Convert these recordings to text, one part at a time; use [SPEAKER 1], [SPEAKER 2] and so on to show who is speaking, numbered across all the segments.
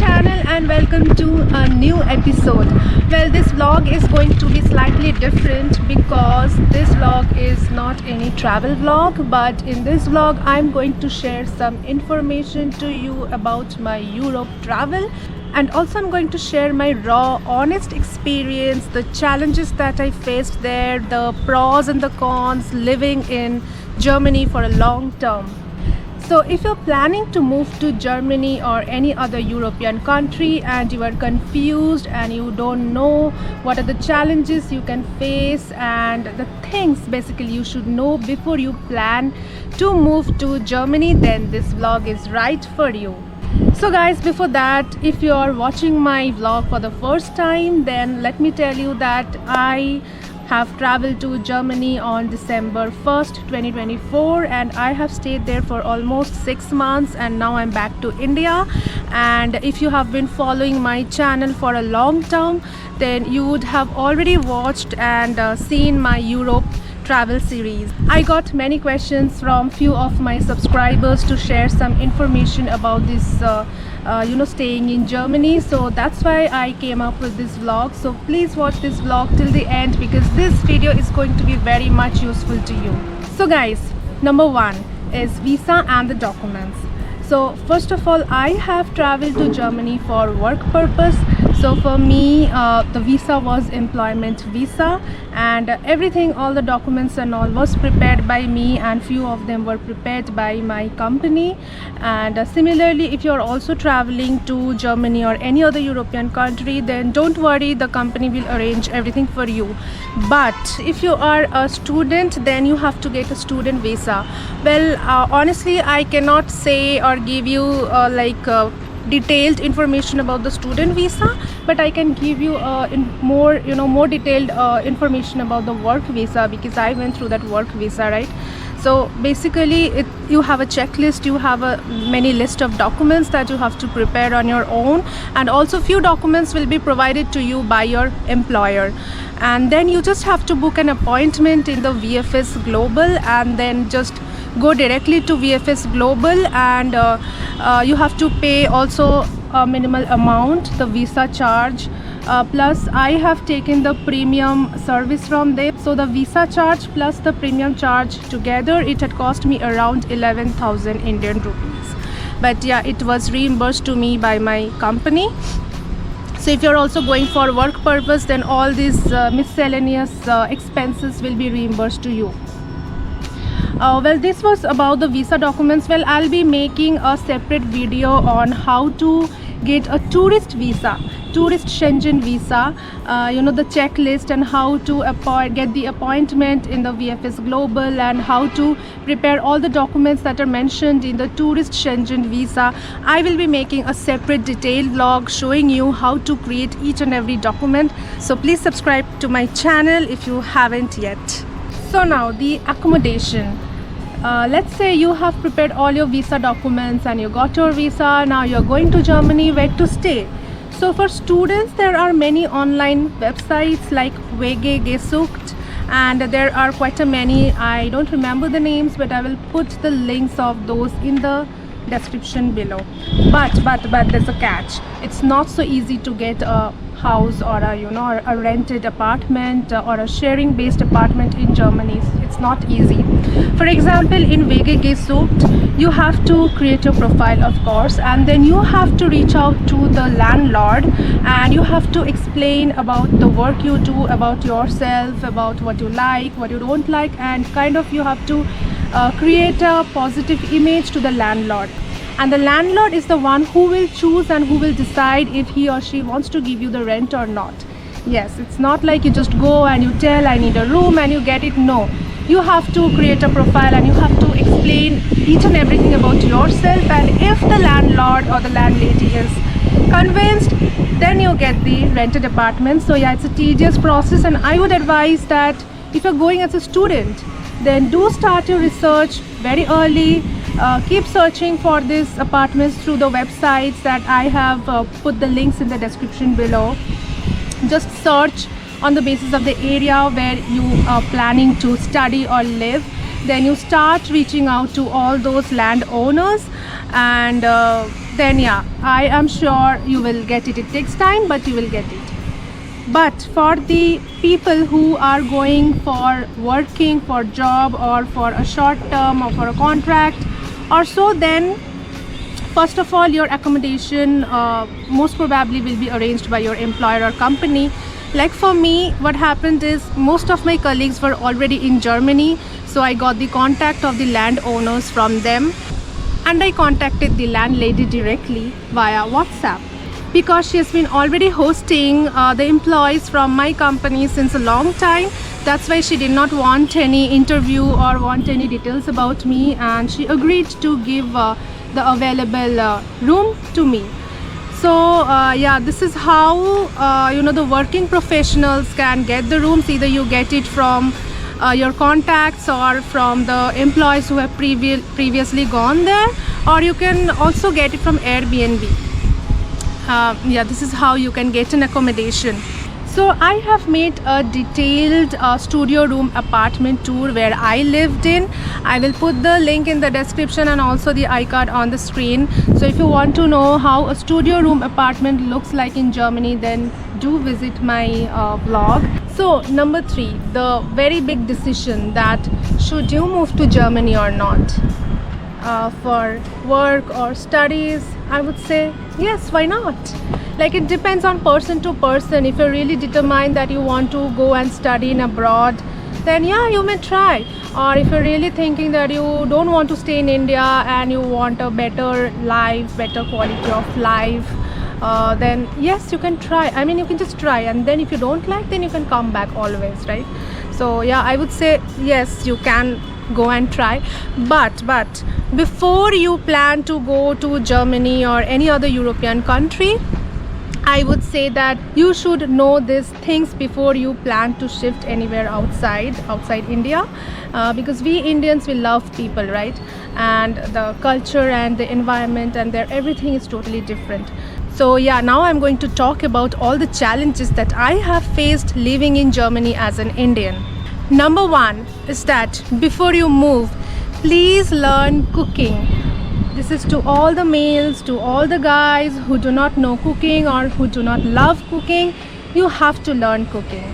[SPEAKER 1] channel and welcome to a new episode. Well, this vlog is going to be slightly different because this vlog is not any travel vlog, but in this vlog I'm going to share some information to you about my Europe travel, and also I'm going to share my raw, honest experience, the challenges that I faced there, the pros and the cons living in Germany for a long term. So if you're planning to move to Germany or any other European country and you are confused and you don't know what are the challenges you can face and the things basically you should know before you plan to move to Germany, then this vlog is right for you. So guys, before that, if you are watching my vlog for the first time, then let me tell you that I have traveled to Germany on December 1st 2024 and I have stayed there for almost 6 months, and now I'm back to India. And if you have been following my channel for a long time, then you would have already watched and seen my Europe travel series. I got many questions from few of my subscribers to share some information about this staying in Germany, so that's why I came up with this vlog. So please watch this vlog till the end because this video is going to be very much useful to you. So guys, number one is visa and the documents. So first of all, I have traveled to Germany for work purpose. So for me, the visa was employment visa, and everything, all the documents and all was prepared by me, and few of them were prepared by my company. And similarly, if you're also traveling to Germany or any other European country, then don't worry, the company will arrange everything for you. But if you are a student, then you have to get a student visa. Well, honestly, I cannot say or give you detailed information about the student visa, but I can give you more detailed information about the work visa because I went through that work visa, right? So basically you have a checklist, you have a many list of documents that you have to prepare on your own, and also few documents will be provided to you by your employer. And then you just have to book an appointment in the VFS Global and then just go directly to VFS Global, and you have to pay also a minimal amount, the visa charge. Plus I have taken the premium service from them, so the visa charge plus the premium charge together, it had cost me around 11,000 Indian rupees. But yeah, it was reimbursed to me by my company. So if you're also going for work purpose, then all these miscellaneous expenses will be reimbursed to you. Well, this was about the visa documents. Well, I'll be making a separate video on how to get a tourist visa, tourist Schengen visa, the checklist and how to get the appointment in the VFS Global and how to prepare all the documents that are mentioned in the tourist Schengen visa. I will be making a separate detailed vlog showing you how to create each and every document. So please subscribe to my channel if you haven't yet. So now the accommodation. Let's say you have prepared all your visa documents and you got your visa. Now you're going to Germany, where to stay. So for students, there are many online websites like WG Gesucht, and there are quite a many. I don't remember the names, but I will put the links of those in the description below. But there's a catch. It's not so easy to get a house or a rented apartment or a sharing based apartment in Germany. It's not easy. For example, in WG Gesucht, you have to create your profile, of course, and then you have to reach out to the landlord and you have to explain about the work you do, about yourself, about what you like, what you don't like, and kind of you have to create a positive image to the landlord. And the landlord is the one who will choose and who will decide if he or she wants to give you the rent or not. Yes, it's not like you just go and you tell I need a room and you get it. No, you have to create a profile and you have to explain each and everything about yourself, and if the landlord or the landlady is convinced, then you get the rented apartment. So yeah, it's a tedious process, and I would advise that if you're going as a student, then do start your research very early. Keep searching for these apartments through the websites that I have put the links in the description below. Just search on the basis of the area where you are planning to study or live. Then you start reaching out to all those landowners and then yeah, I am sure you will get it. It takes time, but you will get it. But for the people who are going for working for job or for a short term or for a contract or so, then first of all, your accommodation most probably will be arranged by your employer or company. Like for me, what happened is most of my colleagues were already in Germany, so I got the contact of the landowners from them, and I contacted the landlady directly via WhatsApp, because she has been already hosting the employees from my company since a long time. That's why she did not want any interview or want any details about me, and she agreed to give the available room to me. So yeah, this is how the working professionals can get the rooms. Either you get it from your contacts or from the employees who have previously gone there, or you can also get it from Airbnb. Yeah, this is how you can get an accommodation. So I have made a detailed studio room apartment tour where I lived in. I will put the link in the description and also the iCard on the screen. So if you want to know how a studio room apartment looks like in Germany, then do visit my vlog. So number 3, the very big decision, that should you move to Germany or not for work or studies. I would say yes, why not? Like, it depends on person to person. If you're really determined that you want to go and study in abroad, then yeah, you may try. Or if you're really thinking that you don't want to stay in India and you want a better life, better quality of life, then yes, you can try. I mean, you can just try, and then if you don't like, then you can come back always, right? So yeah, I would say yes, you can go and try. But before you plan to go to Germany or any other European country, I would say that you should know these things before you plan to shift anywhere outside India, because we Indians, we love people, right? And the culture and the environment and their everything is totally different. So yeah, now I'm going to talk about all the challenges that I have faced living in Germany as an Indian. Number 1 is that before you move, please learn cooking. This is to all the males, to all the guys who do not know cooking or who do not love cooking. You have to learn cooking.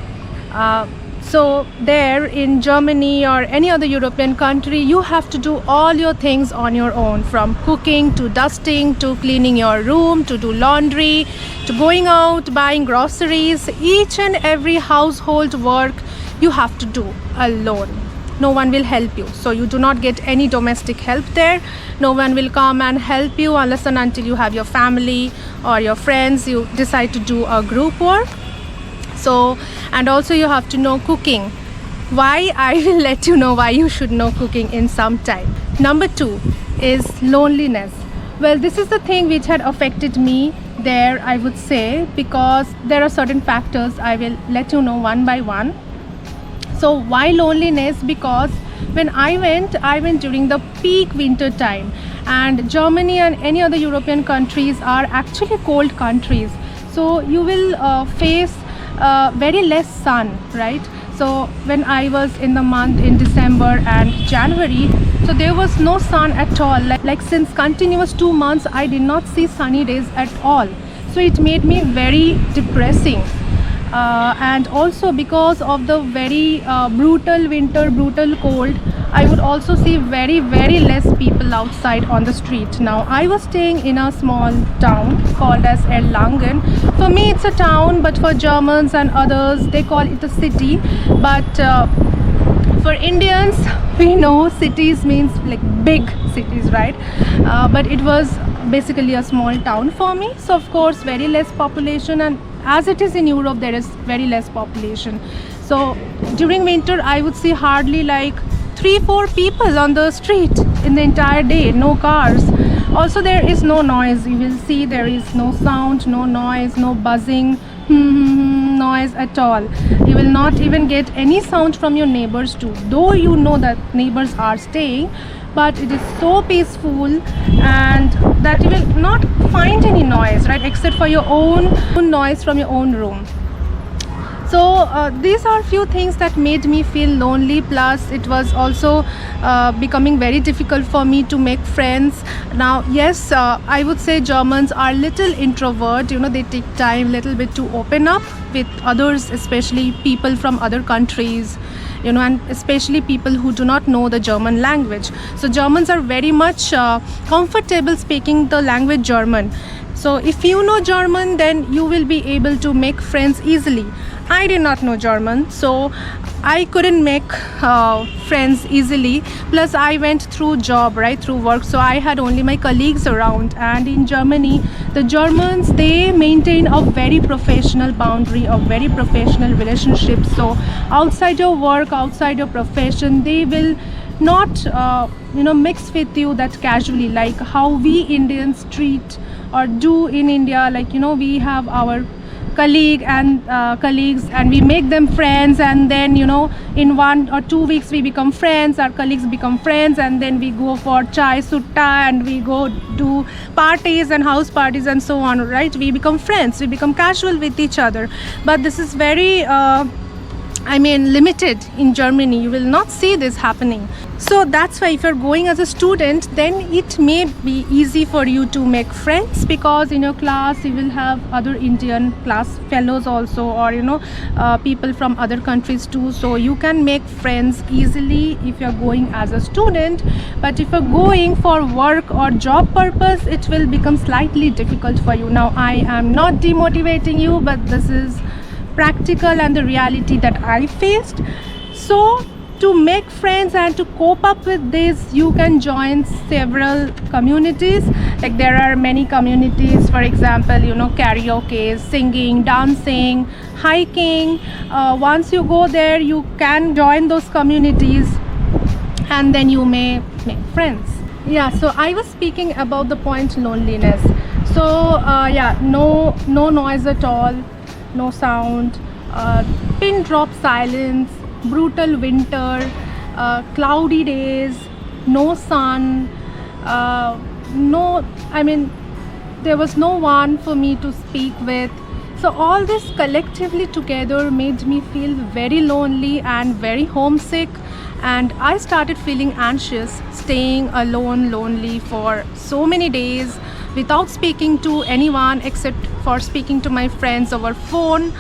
[SPEAKER 1] So there in Germany or any other European country, you have to do all your things on your own, from cooking to dusting to cleaning your room to do laundry to going out buying groceries. Each and every household work you have to do alone. No one will help you, so you do not get any domestic help there. No one will come and help you unless and until you have your family or your friends, you decide to do a group work. So, and also you have to know cooking. Why? I will let you know why you should know cooking in some time. Number 2 is loneliness. Well, this is the thing which had affected me there, I would say, because there are certain factors. I will let you know one by one. So why loneliness? Because when I went during the peak winter time, and Germany and any other European countries are actually cold countries, so you will face very less sun, right? So when I was in the month in December and January, so there was no sun at all. Like since continuous 2 months, I did not see sunny days at all. So it made me very depressing. And also because of the very brutal winter, brutal cold, I would also see very less people outside on the street. Now I was staying in a small town called as Erlangen. For me it's a town, but for Germans and others they call it a city. But for Indians, we know cities means like big cities, right? But it was basically a small town for me. So of course very less population, and as it is in Europe, there is very less population. So during winter I would see hardly like 3-4 people on the street in the entire day, no cars. Also there is no noise. You will see there is no sound, no noise, no buzzing noise at all. You will not even get any sound from your neighbors too, though you know that neighbors are staying, but it is so peaceful, and that you will not find any noise, right, except for your own noise from your own room. So these are few things that made me feel lonely. Plus it was also becoming very difficult for me to make friends. Now, yes, I would say Germans are little introvert. They take time little bit to open up with others, especially people from other countries. And especially people who do not know the German language. So Germans are very much comfortable speaking the language German. So if you know German, then you will be able to make friends easily. I did not know German, so I couldn't make friends easily. Plus, I went through job, right, through work, so I had only my colleagues around. And in Germany, the Germans, they maintain a very professional boundary, a very professional relationship. So outside your work, outside your profession, they will not mix with you that casually, like how we Indians treat or do in India. Like, we have our colleagues, and we make them friends, and then in 1 or 2 weeks we become friends, our colleagues become friends, and then we go for chai sutta, and we go do parties and house parties and so on, right? We become friends, we become casual with each other. But this is very limited in Germany. You will not see this happening. So that's why if you're going as a student, then it may be easy for you to make friends, because in your class you will have other Indian class fellows also, or people from other countries too. So you can make friends easily if you're going as a student. But if you're going for work or job purpose, it will become slightly difficult for you. Now, I am not demotivating you, but this is practical and the reality that I faced. So to make friends and to cope up with this, you can join several communities. Like, there are many communities, for example, karaoke, singing, dancing, hiking. Once you go there, you can join those communities, and then you may make friends. Yeah, so I was speaking about the point loneliness. So no noise at all, no sound, pin drop silence, brutal winter, cloudy days, no sun, there was no one for me to speak with. So all this collectively together made me feel very lonely and very homesick, and I started feeling anxious, staying alone, lonely for so many days without speaking to anyone except for speaking to my friends over phone.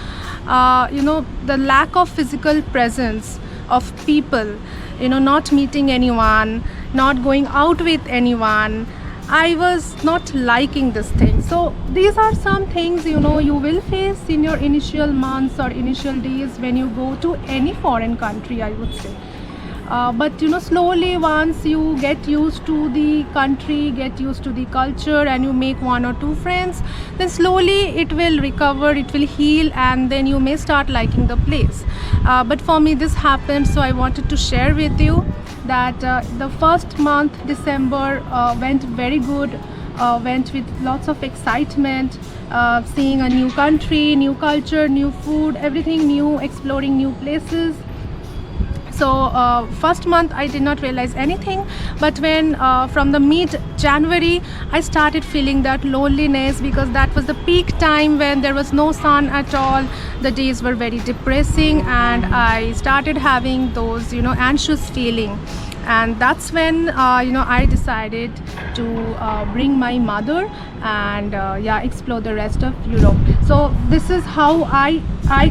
[SPEAKER 1] The lack of physical presence of people, not meeting anyone, not going out with anyone. I was not liking this thing. So these are some things you will face in your initial months or initial days when you go to any foreign country, I would say. But slowly, once you get used to the country, get used to the culture, and you make 1 or 2 friends, then slowly it will recover, it will heal, and then you may start liking the place. But for me this happened, so I wanted to share with you that the first month, December, went very good, went with lots of excitement, seeing a new country, new culture, new food, everything new, exploring new places. So first month I did not realize anything, but when from the mid-January I started feeling that loneliness, because that was the peak time when there was no sun at all. The days were very depressing, and I started having those anxious feeling. And that's when I decided to bring my mother and explore the rest of Europe. So this is how I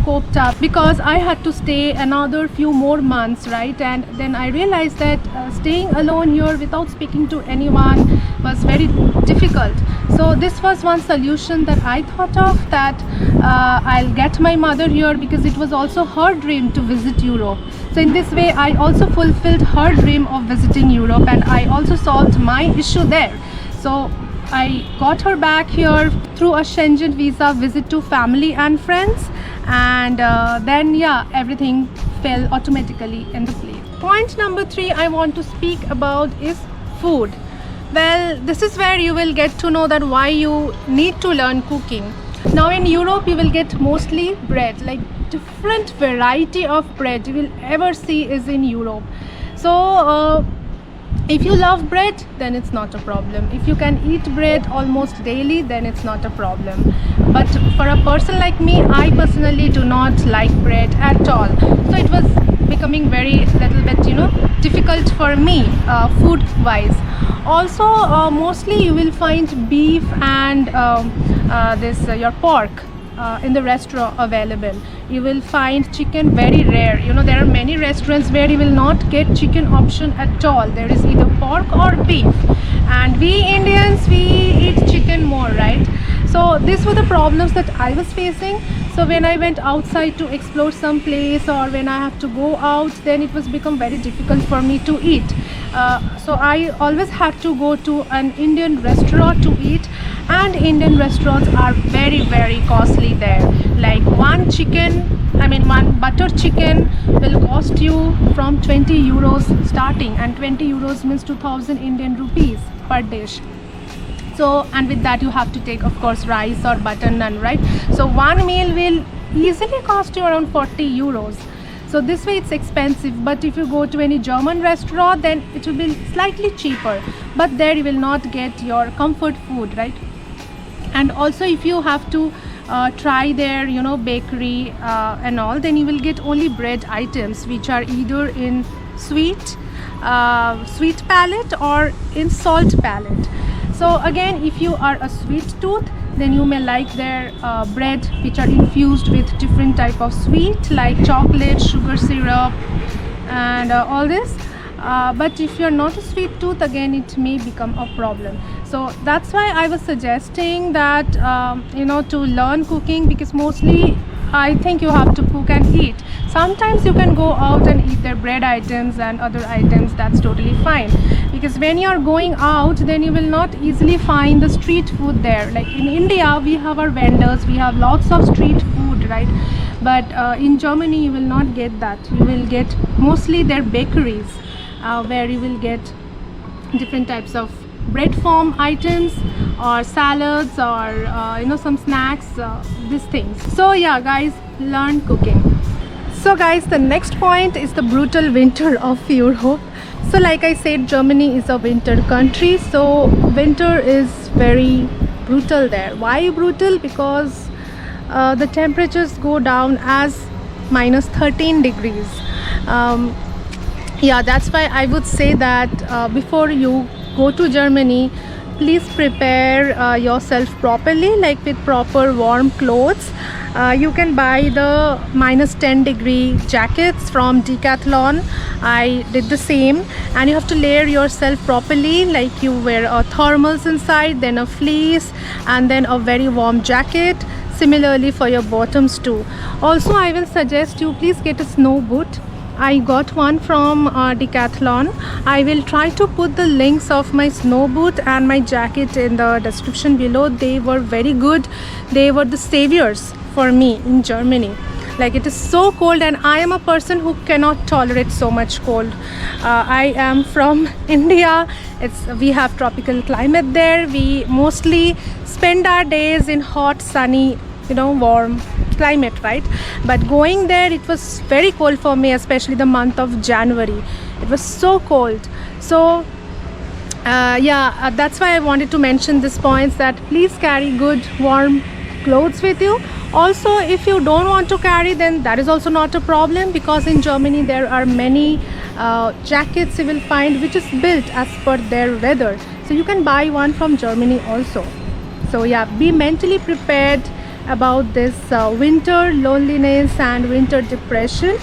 [SPEAKER 1] coped up, because I had to stay another few more months, right? And then I realized that staying alone here without speaking to anyone was very difficult. So this was one solution that I thought of, that I'll get my mother here, because it was also her dream to visit Europe. So in this way I also fulfilled her dream of visiting Europe, and I also solved my issue there. So I got her back here through a Schengen visa visit to family and friends, and then everything fell automatically into place. Point number 3 I want to speak about is food. Well, this is where you will get to know that why you need to learn cooking. Now in Europe you will get mostly bread, like different variety of bread you will ever see is in Europe. So if you love bread, then it's not a problem. If you can eat bread almost daily, then it's not a problem. But for a person like me, I personally do not like bread at all. So it was becoming very little bit difficult for me food wise. Also mostly you will find beef and this your pork in the restaurant available. You will find chicken very rare. You know, there are many restaurants where you will not get chicken option at all. There is either pork or beef, and we Indians, we eat chicken more, right? So these were the problems that I was facing. So when I went outside to explore some place, or when I have to go out, then it was become very difficult for me to eat. So I always had to go to an Indian restaurant to eat, and Indian restaurants are very costly there. Like one butter chicken will cost you from 20 euros starting, and 20 euros means 2000 Indian rupees per dish. So, and with that you have to take, of course, rice or butter naan, right? So one meal will easily cost you around 40 euros. So this way it's expensive. But if you go to any German restaurant, then it will be slightly cheaper, but there you will not get your comfort food, right? And also if you have to try their, you know, bakery and all, then you will get only bread items which are either in sweet palette or in salt palette. So again, if you are a sweet tooth, then you may like their bread which are infused with different type of sweet like chocolate, sugar syrup, and all this. But if you're not a sweet tooth, again it may become a problem. So that's why I was suggesting that you know, to learn cooking, because mostly I think you have to cook and eat. Sometimes you can go out and eat their bread items and other items, that's totally fine. Because when you are going out, then you will not easily find the street food there. Like in India, we have our vendors, we have lots of street food, right? But in Germany, you will not get that. You will get mostly their bakeries, where you will get different types of bread form items or salads or you know, some snacks, these things. So yeah guys, learn cooking. So guys, the next point is the brutal winter of Europe. So like I said, Germany is a winter country, so winter is very brutal there. Why brutal? Because the temperatures go down as minus 13 degrees. Yeah, that's why I would say that before you go to Germany, please prepare yourself properly, like with proper warm clothes. You can buy the minus 10 degree jackets from Decathlon. I did the same, and you have to layer yourself properly, like you wear a thermals inside, then a fleece, and then a very warm jacket. Similarly for your bottoms too. Also, I will suggest you please get a snow boot. I got one from Decathlon. I will try to put the links of my snow boot and my jacket in the description below. They were very good. They were the saviors for me in Germany. Like, it is so cold, and I am a person who cannot tolerate so much cold. I am from India. We have tropical climate there. We mostly spend our days in hot, sunny, you know, warm climate, right? But going there, it was very cold for me, especially the month of January. It was so cold. So yeah, that's why I wanted to mention these points, that please carry good warm clothes with you. Also, if you don't want to carry, then that is also not a problem, because in Germany there are many jackets you will find which is built as per their weather. So you can buy one from Germany also. So yeah, be mentally prepared about this winter loneliness and winter depression.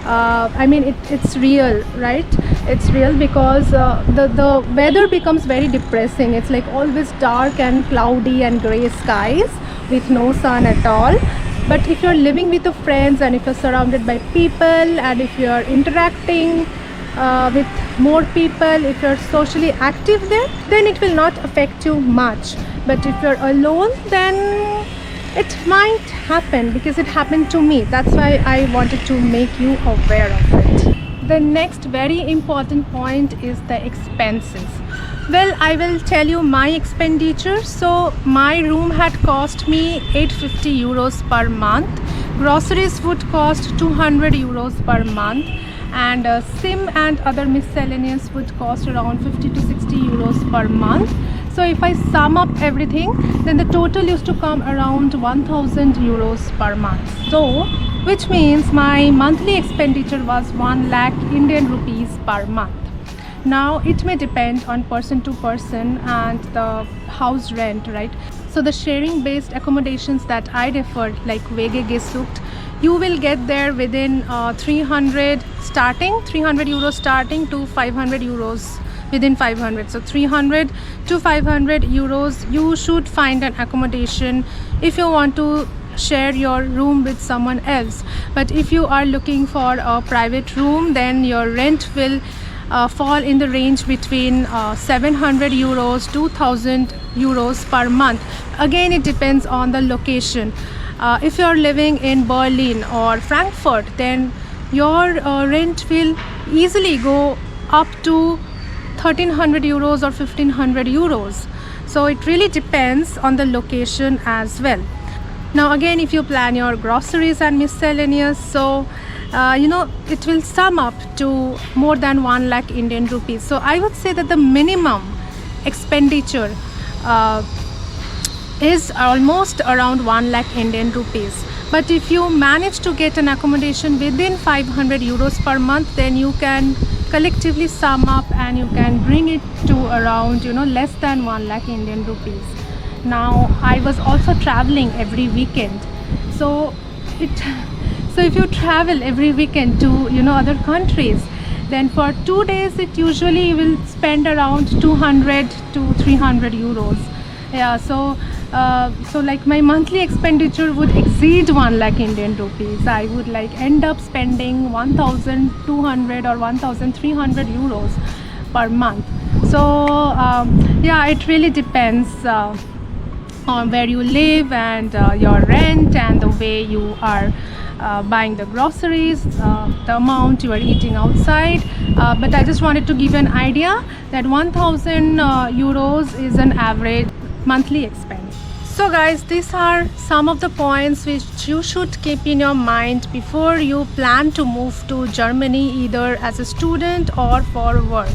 [SPEAKER 1] I mean, it's real, right? It's real, because the weather becomes very depressing. It's like always dark and cloudy and gray skies with no sun at all. But if you're living with your friends, and if you're surrounded by people, and if you're interacting with more people, if you're socially active there, then it will not affect you much. But if you're alone, then it might happen, because it happened to me. That's why I wanted to make you aware of it. The next very important point is the expenses. Well, I will tell you my expenditure. So my room had cost me 850 euros per month. Groceries would cost 200 euros per month, and SIM and other miscellaneous would cost around 50 to 60 euros per month. So if I sum up everything, then the total used to come around 1000 euros per month. So, which means my monthly expenditure was 1 lakh Indian rupees per month. Now it may depend on person to person and the house rent, right? So the sharing based accommodations that I referred, like Wege Gesucht, you will get there within 300 euros starting to 500 euros, within 500. So 300 to 500 euros you should find an accommodation if you want to share your room with someone else. But if you are looking for a private room, then your rent will fall in the range between 700 euros to 1000 euros per month. Again, it depends on the location. If you're living in Berlin or Frankfurt, then your rent will easily go up to 1300 euros or 1500 euros. So it really depends on the location as well. Now again, if you plan your groceries and miscellaneous, so it will sum up to more than 1 lakh Indian rupees. So I would say that the minimum expenditure is almost around 1 lakh Indian rupees. But if you manage to get an accommodation within 500 euros per month, then you can collectively sum up and you can bring it to around less than 1 lakh Indian rupees. Now I was also traveling every weekend, so if you travel every weekend to other countries, then for 2 days it usually will spend around 200 to 300 euros. Yeah, so like my monthly expenditure would exceed 1 lakh Indian rupees. I would end up spending 1200 or 1300 euros per month. So yeah, it really depends on where you live and your rent and the way you are buying the groceries, the amount you are eating outside. But I just wanted to give you an idea that 1000 euros is an average monthly expense. So guys, these are some of the points which you should keep in your mind before you plan to move to Germany, either as a student or for work.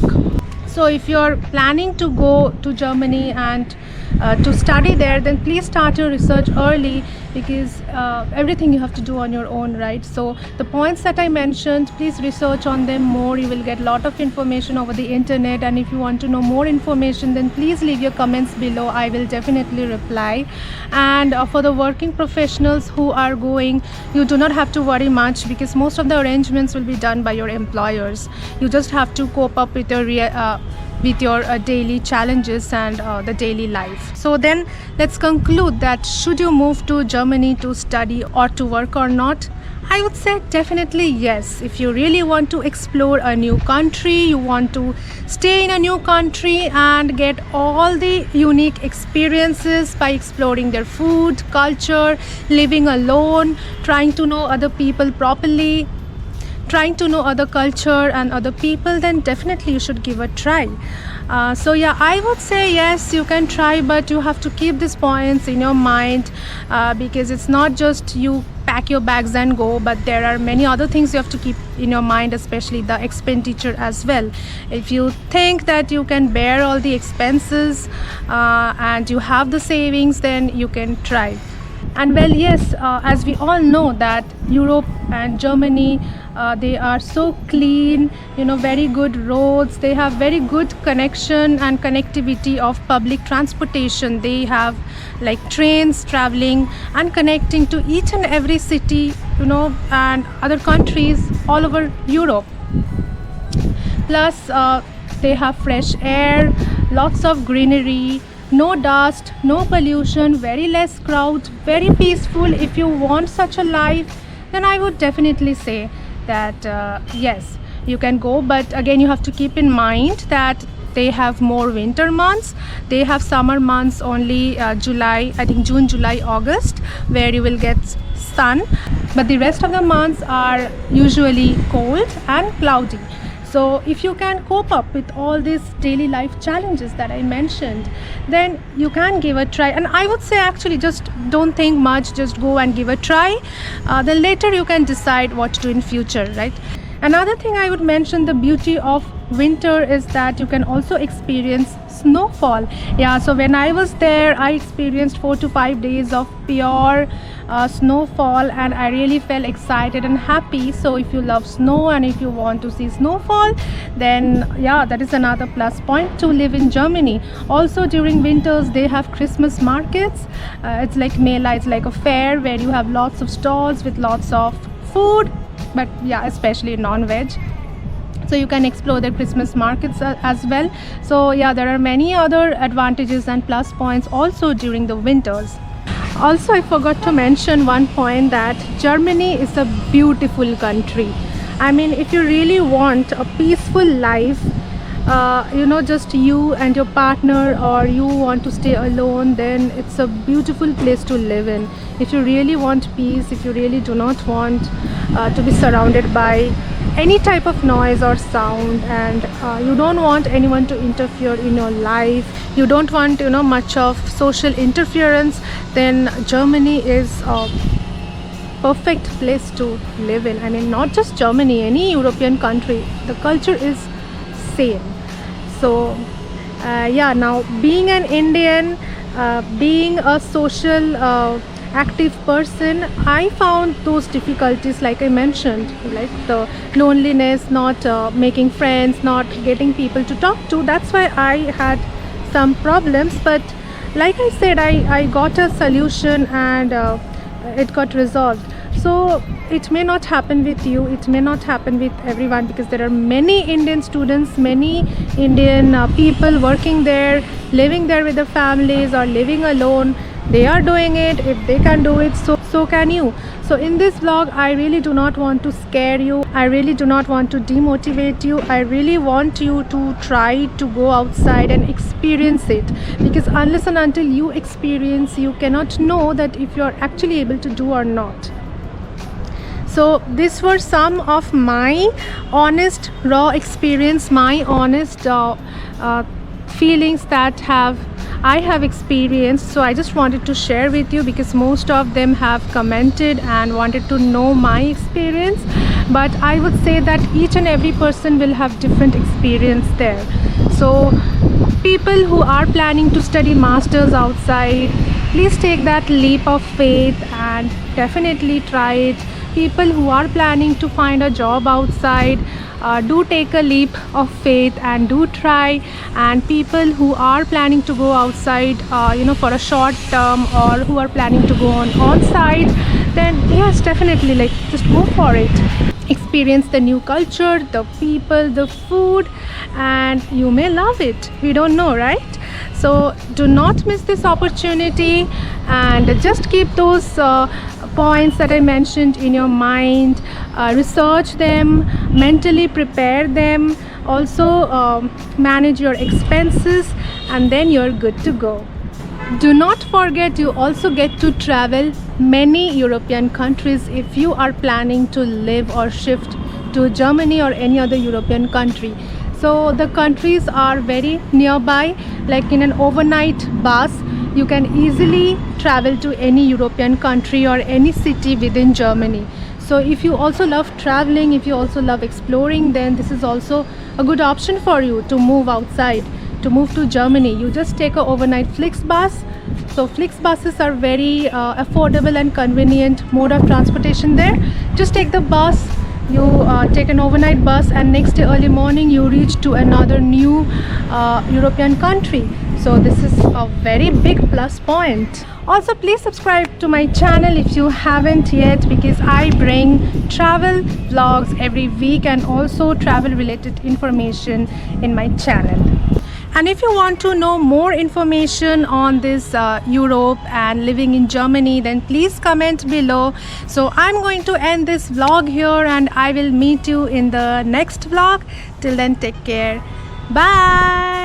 [SPEAKER 1] So if you're planning to go to Germany and to study there, then please start your research early, because everything you have to do on your own, right? So the points that I mentioned, please research on them more. You will get a lot of information over the internet, and if you want to know more information, then please leave your comments below. I will definitely reply. And for the working professionals who are going, you do not have to worry much, because most of the arrangements will be done by your employers. You just have to cope up with your daily challenges and the daily life. So then let's conclude that should you move to Germany to study or to work or not? I would say definitely yes. If you really want to explore a new country, you want to stay in a new country and get all the unique experiences by exploring their food, culture, living alone, trying to know other people properly, trying to know other culture and other people, then definitely you should give a try. So yeah, I would say yes, you can try, but you have to keep these points in your mind, because it's not just you pack your bags and go, but there are many other things you have to keep in your mind, especially the expenditure as well. If you think that you can bear all the expenses and you have the savings, then you can try. And well, yes, as we all know that Europe and Germany, they are so clean, very good roads, they have very good connection and connectivity of public transportation. They have like trains traveling and connecting to each and every city, and other countries all over Europe. Plus they have fresh air, lots of greenery, no dust, no pollution, very less crowd, very peaceful. If you want such a life, then I would definitely say that yes, you can go. But again, you have to keep in mind that they have more winter months. They have summer months only July, I think June, July, August, where you will get sun, but the rest of the months are usually cold and cloudy. So if you can cope up with all these daily life challenges that I mentioned, then you can give a try. And I would say actually just don't think much, just go and give a try. Then later you can decide what to do in future, right? Another thing I would mention, the beauty of winter is that you can also experience snowfall. Yeah, so when I was there, I experienced 4 to 5 days of pure snowfall, and I really felt excited and happy. So if you love snow and if you want to see snowfall, then yeah, that is another plus point to live in Germany. Also during winters they have Christmas markets. It's like Mela, it's like a fair where you have lots of stalls with lots of food, but yeah, especially non-veg. So you can explore the Christmas markets as well. So yeah, there are many other advantages and plus points also during the winters. Also, I forgot to mention one point, that Germany is a beautiful country. I mean, if you really want a peaceful life, just you and your partner, or you want to stay alone, then it's a beautiful place to live in. If you really want peace, if you really do not want to be surrounded by any type of noise or sound, and you don't want anyone to interfere in your life, you don't want much of social interference, then Germany is a perfect place to live in. I mean, not just Germany, any European country, the culture is same. So yeah, now being an Indian, being a social active person, I found those difficulties like I mentioned, like the loneliness, not making friends, not getting people to talk to. That's why I had some problems, but like I said, I got a solution, and it got resolved. So it may not happen with you, it may not happen with everyone, because there are many Indian students, many Indian people working there, living there with their families or living alone. They are doing it. If they can do it, so can you. So in this vlog, I really do not want to scare you, I really do not want to demotivate you. I really want you to try to go outside and experience it, because unless and until you experience, you cannot know that if you are actually able to do or not. So these were some of my honest raw experience, my honest feelings that I have experienced. So I just wanted to share with you, because most of them have commented and wanted to know my experience. But I would say that each and every person will have different experience there. So people who are planning to study masters outside, please take that leap of faith and definitely try it. People who are planning to find a job outside, do take a leap of faith and do try. And people who are planning to go outside for a short term, or who are planning to go on site, then yes, definitely, like, just go for it. Experience the new culture, the people, the food, and you may love it. We don't know, right? So do not miss this opportunity, and just keep those points that I mentioned in your mind. Research them, mentally prepare them, also manage your expenses, and then you're good to go. Do not forget, you also get to travel many European countries if you are planning to live or shift to Germany or any other European country. So the countries are very nearby, like in an overnight bus you can easily travel to any European country or any city within Germany. So if you also love traveling, if you also love exploring, then this is also a good option for you to move outside, to move to Germany. You just take a overnight Flixbus. So Flixbuses are very affordable and convenient mode of transportation there. Just take the bus, you take an overnight bus, and next day early morning you reach to another new European country. So this is a very big plus point. Also, please subscribe to my channel if you haven't yet, because I bring travel vlogs every week and also travel related information in my channel. And if you want to know more information on this Europe and living in Germany, then please comment below. So I'm going to end this vlog here, and I will meet you in the next vlog. Till then, take care. Bye.